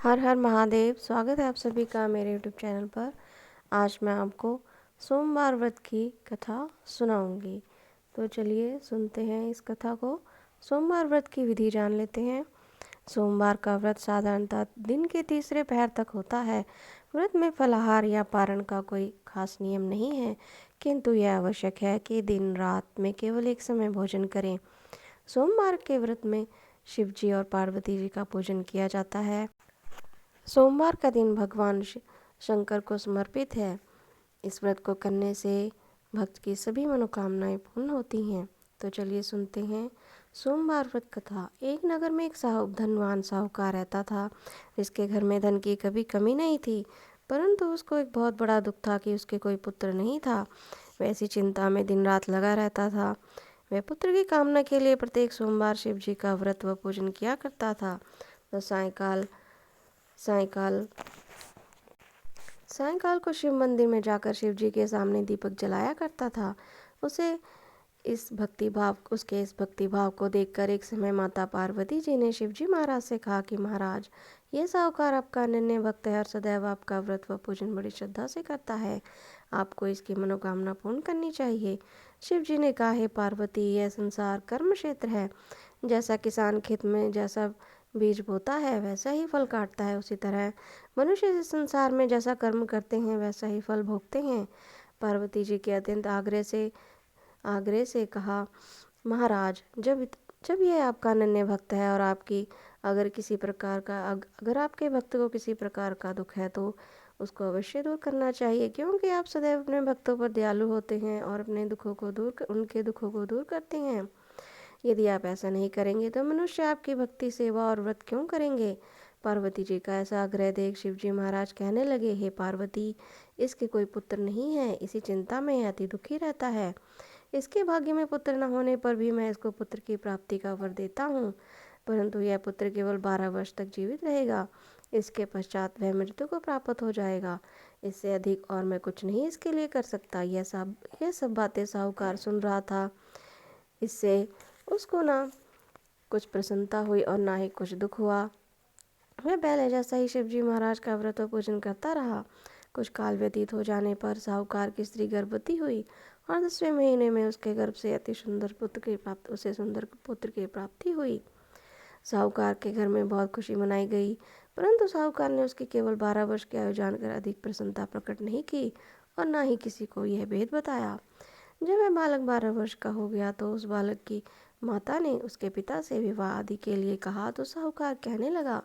हर हर महादेव। स्वागत है आप सभी का मेरे यूट्यूब चैनल पर। आज मैं आपको सोमवार व्रत की कथा सुनाऊंगी। तो चलिए सुनते हैं इस कथा को। सोमवार व्रत की विधि जान लेते हैं। सोमवार का व्रत साधारणतः दिन के तीसरे पहर तक होता है। व्रत में फलाहार या पारण का कोई खास नियम नहीं है, किंतु यह आवश्यक है कि दिन रात में केवल एक समय भोजन करें। सोमवार के व्रत में शिव जी और पार्वती जी का पूजन किया जाता है। सोमवार का दिन भगवान शंकर को समर्पित है। इस व्रत को करने से भक्त की सभी मनोकामनाएं पूर्ण होती हैं। तो चलिए सुनते हैं सोमवार व्रत कथा। एक नगर में एक धनवान साहूकार रहता था, जिसके घर में धन की कभी कमी नहीं थी, परंतु उसको एक बहुत बड़ा दुख था कि उसके कोई पुत्र नहीं था। वह ऐसी चिंता में दिन रात लगा रहता था। वह पुत्र की कामना के लिए प्रत्येक सोमवार शिव जी का व्रत व पूजन किया करता था। तो सायंकाल सायंकाल को शिव मंदिर में जाकर शिव जी के सामने दीपक जलाया करता था। उसके इस भक्ति भाव को देखकर एक समय माता पार्वती जी ने शिव जी महाराज से कहा कि महाराज, ये साहूकार आपका अनन्य भक्त है और सदैव आपका व्रत व पूजन बड़ी श्रद्धा से करता है। आपको इसकी मनोकामना पूर्ण करनी चाहिए। शिव जी ने कहा, हे पार्वती, यह संसार कर्म क्षेत्र है। जैसा किसान खेत में जैसा बीज बोता है वैसा ही फल काटता है, उसी तरह मनुष्य इस संसार में जैसा कर्म करते हैं वैसा ही फल भोगते हैं। पार्वती जी के अत्यंत आग्रह से कहा, महाराज, जब यह आपका अनन्य भक्त है और अगर आपके भक्त को किसी प्रकार का दुख है तो उसको अवश्य दूर करना चाहिए, क्योंकि आप सदैव अपने भक्तों पर दयालु होते हैं और उनके दुखों को दूर करते हैं। यदि आप ऐसा नहीं करेंगे तो मनुष्य आपकी भक्ति, सेवा और व्रत क्यों करेंगे। पार्वती जी का ऐसा आग्रह देख शिव जी महाराज कहने लगे, हे पार्वती, इसके कोई पुत्र नहीं है, इसी चिंता में अति दुखी रहता है। इसके भाग्य में पुत्र न होने पर भी मैं इसको पुत्र की प्राप्ति का वर देता हूँ, परंतु यह पुत्र केवल 12 वर्ष तक जीवित रहेगा। इसके पश्चात वह मृत्यु को प्राप्त हो जाएगा। इससे अधिक और मैं कुछ नहीं इसके लिए कर सकता। यह सब बातें साहूकार सुन रहा था। इससे उसको ना कुछ प्रसन्नता हुई और ना ही कुछ दुख हुआ। वह पहले जैसा ही शिव जी महाराज का व्रत पूजन करता रहा। कुछ काल व्यतीत हो जाने पर साहूकार की स्त्री गर्भवती हुई और 10वें महीने में उसके गर्भ से सुंदर पुत्र की प्राप्ति हुई। साहूकार के घर में बहुत खुशी मनाई गई, परंतु साहूकार ने उसकी केवल 12 वर्ष की आयु जानकर अधिक प्रसन्नता प्रकट नहीं की और ना ही किसी को यह भेद बताया। जब वह बालक 12 वर्ष का हो गया तो उस बालक की माता ने उसके पिता से विवाह आदि के लिए कहा, तो साहूकार कहने लगा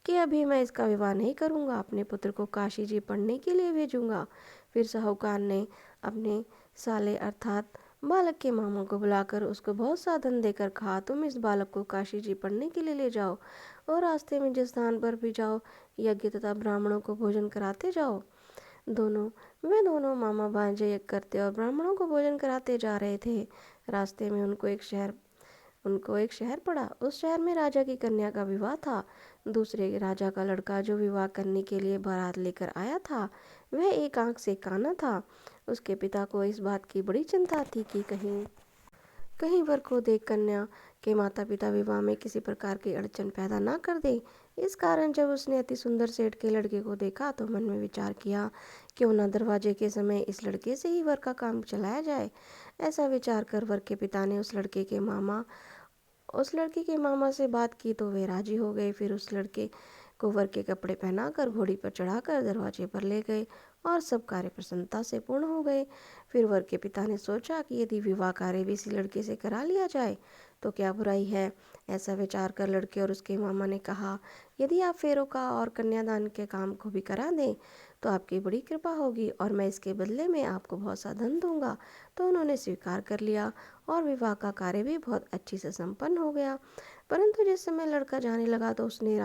कि अभी मैं इसका विवाह नहीं करूंगा, अपने पुत्र को काशी जी पढ़ने के लिए भेजूंगा। फिर साहूकार ने अपने साले अर्थात बालक के मामा को बुलाकर उसको बहुत सा धन देकर कहा, तुम इस बालक को काशी जी पढ़ने के लिए ले जाओ और रास्ते में जिस स्थान पर भी जाओ यज्ञ तथा ब्राह्मणों को भोजन कराते जाओ। वे दोनों मामा भांजे यज्ञ करते और ब्राह्मणों को भोजन कराते जा रहे थे। रास्ते में उनको एक शहर पड़ा। उस शहर में राजा की कन्या का विवाह था। दूसरे राजा का लड़का जो विवाह करने के लिए बारात लेकर आया था, वह एक आंख से काना था। उसके पिता को इस बात की बड़ी चिंता थी कि कहीं वर को देख कन्या के माता पिता विवाह में किसी प्रकार की अड़चन पैदा ना कर दे। इस कारण जब उसने अति सुंदर सेठ के लड़के को देखा तो मन में विचार किया, क्यों ना दरवाजे के समय इस लड़के से ही वर का काम चलाया जाए। ऐसा विचार कर वर के पिता ने उस लड़के के मामा से बात की तो वे राजी हो गए। फिर उस लड़के को वर के कपड़े पहनाकर घोड़ी पर चढ़ाकर दरवाजे पर ले गए और सब कार्य प्रसन्नता से पूर्ण हो गए। फिर वर के पिता ने सोचा कि यदि विवाह कार्य भी इसी लड़के से करा लिया जाए तो क्या बुराई है। ऐसा विचार कर लड़के और उसके मामा ने कहा, यदि आप फेरों का और कन्यादान के काम को भी करा दें तो आपकी बड़ी कृपा होगी और मैं इसके बदले में आपको बहुत सा धन दूंगा। तो उन्होंने स्वीकार कर लिया और विवाह का कार्य भी बहुत अच्छी से संपन्न हो गया। परंतु जिस समय लड़का जाने लगा तो उसने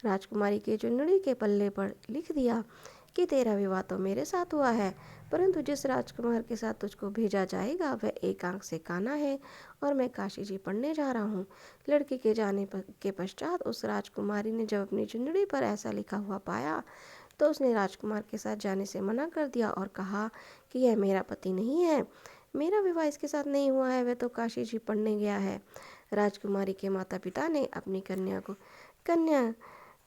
राजकुमारी के चुनरी के पल्ले पर लिख दिया कि तेरा विवाह तो मेरे साथ हुआ है, परंतु जिस राजकुमार के साथ तुझको भेजा जाएगा वह एक आंख से काना है और मैं काशी जी पढ़ने जा रहा हूँ। लड़के के के पश्चात उस राजकुमारी ने जब अपनी चुनरी पर ऐसा लिखा हुआ पाया तो उसने राजकुमार के साथ जाने से मना कर दिया और कहा कि यह मेरा पति नहीं है, मेरा विवाह इसके साथ नहीं हुआ है, वह तो काशी जी पढ़ने गया है। राजकुमारी के माता पिता ने अपनी कन्या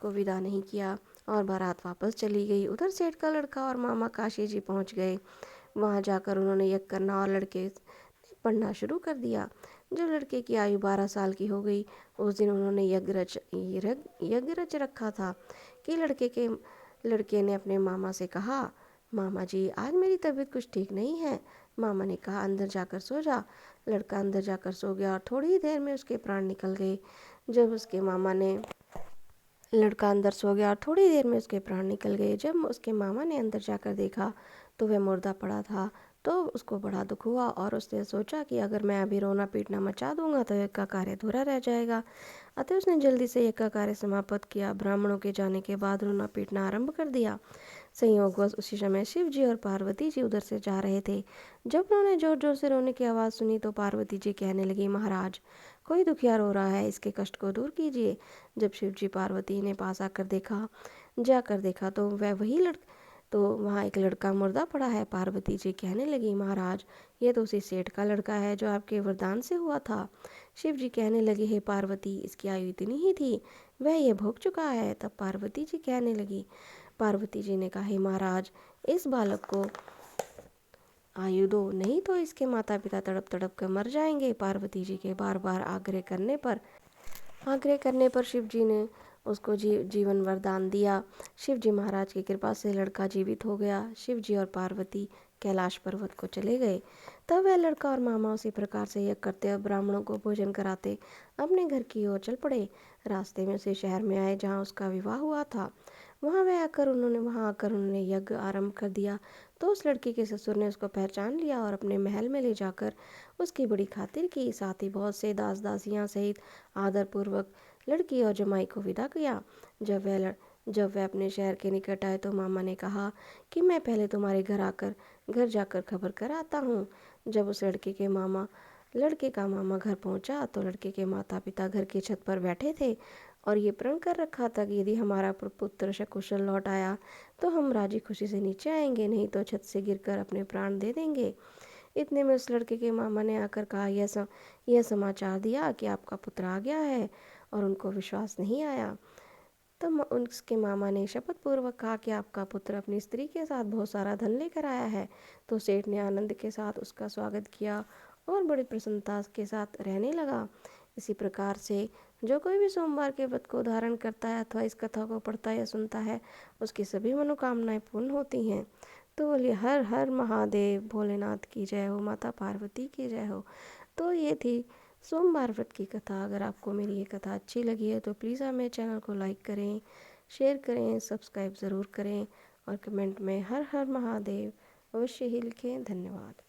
को विदा नहीं किया और बारात वापस चली गई। उधर सेठ का लड़का और मामा काशी जी पहुंच गए। वहां जाकर उन्होंने यज्ञ करना और लड़के ने पढ़ना शुरू कर दिया। जब लड़के की आयु 12 साल की हो गई, उस दिन उन्होंने यज्ञ रच रखा था कि लड़के ने अपने मामा से कहा, मामा जी आज मेरी तबीयत कुछ ठीक नहीं है। मामा ने कहा, अंदर जाकर सो जा। लड़का अंदर जाकर सो गया और थोड़ी ही देर में उसके प्राण निकल गए। जब उसके मामा ने लड़का अंदर सो गया और थोड़ी देर में उसके प्राण निकल गए। जब उसके मामा ने अंदर जाकर देखा तो वह मुर्दा पड़ा था। तो उसको बड़ा दुख हुआ और उसने सोचा कि अगर मैं अभी रोना पीटना मचा दूंगा तो यज्ञ का कार्य अधूरा रह जाएगा। अतः उसने जल्दी से यज्ञ का कार्य समाप्त किया। ब्राह्मणों के जाने के बाद रोना पीटना आरंभ कर दिया। संयोगवश उसी समय शिव जी और पार्वती जी उधर से जा रहे थे। जब उन्होंने जोर जोर से रोने की आवाज़ सुनी तो पार्वती जी कहने लगी, महाराज कोई दुखिया रो रहा है, इसके कष्ट को दूर कीजिए। जब शिव जी पार्वती ने पास जाकर देखा तो वहाँ एक लड़का मुर्दा पड़ा है। पार्वती जी कहने लगी, महाराज ये तो उसी सेठ का लड़का है जो आपके वरदान से हुआ था। शिव जी कहने लगे, हे पार्वती इसकी आयु इतनी ही थी, वह ये भोग चुका है। तब पार्वती जी ने कहा, हे महाराज इस बालक को आयु दो, नहीं तो इसके माता पिता तड़प तड़प कर मर जाएंगे। पार्वती जी के बार बार आग्रह करने पर शिव जी ने उसको जीवन वरदान दिया। शिव जी महाराज की कृपा से लड़का जीवित हो गया। शिव जी और पार्वती कैलाश पर्वत को चले गए। तब वह लड़का और मामा उसी प्रकार से यज्ञ करते और ब्राह्मणों को भोजन कराते अपने घर की ओर चल पड़े। रास्ते में उसी शहर में आए जहाँ उसका विवाह हुआ था। वहाँ आकर उन्होंने यज्ञ आरंभ कर दिया। तो उस लड़की के ससुर ने उसको पहचान लिया और अपने महल में ले जाकर उसकी बड़ी खातिर की। साथ ही बहुत से दास दासियां सहित आदरपूर्वक लड़की और जमाई को विदा किया। जब वह अपने शहर के निकट आए तो मामा ने कहा कि मैं पहले तुम्हारे घर जाकर खबर कर आता हूँ। जब उस लड़के का मामा घर पहुंचा तो लड़के के माता पिता घर की छत पर बैठे थे और ये प्रण कर रखा था कि यदि हमारा पुत्र सकुशल लौट आया तो हम राजी खुशी से नीचे आएंगे, नहीं तो छत से गिरकर अपने प्राण दे देंगे। इतने में उस लड़के के मामा ने आकर कहा, यह समाचार दिया कि आपका पुत्र आ गया है। और उनको विश्वास नहीं आया। तब उसके मामा ने शपथ पूर्वक कहा कि आपका पुत्र अपनी स्त्री के साथ बहुत सारा धन लेकर आया है। तो सेठ ने आनंद के साथ उसका स्वागत किया और बड़ी प्रसन्नता के साथ रहने लगा। इसी प्रकार से जो कोई भी सोमवार के व्रत को धारण करता है अथवा इस कथा को पढ़ता या सुनता है, उसकी सभी मनोकामनाएं पूर्ण होती हैं। तो बोलिए हर हर महादेव, भोलेनाथ की जय हो, माता पार्वती की जय हो। तो ये थी सोमवार व्रत की कथा। अगर आपको मेरी ये कथा अच्छी लगी है तो प्लीज़ आप मेरे चैनल को लाइक करें, शेयर करें, सब्सक्राइब ज़रूर करें और कमेंट में हर हर महादेव अवश्य ही लिखें। धन्यवाद।